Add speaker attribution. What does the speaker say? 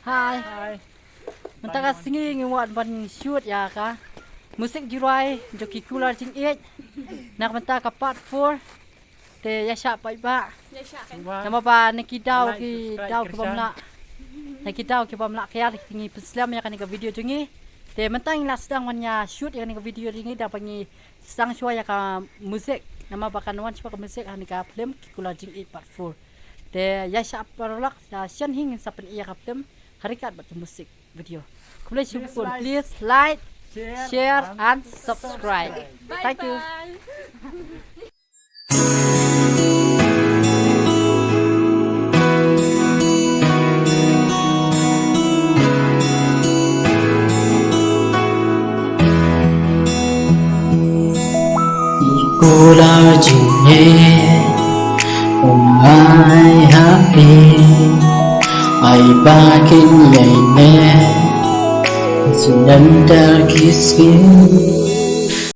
Speaker 1: Hai. Mentaka singi ngewat ban shoot ya ka. Musik jurai joki kula jing it. Nak mentaka part 4. Te yasha pai ba. Nama ba nakidau ki dau ke bamla. Nakidau ke bamla kaya tingi peslam ya kan ke video jungi. Te mentang las sedang wanya shoot ya kan ke video jingi da pangi sang shua ya ka musik. Nama ba kan wan shua ka musik han ka film ki kula jing it part 4. Te yasha parolak sa shan hing sa pen iya ka film. Harikat buat musik video. Kemudian syukur, please like, share, and subscribe. Thank you.
Speaker 2: Ikulah jingit, umai happy. Ai bakin yai ne, sinandar kiskin.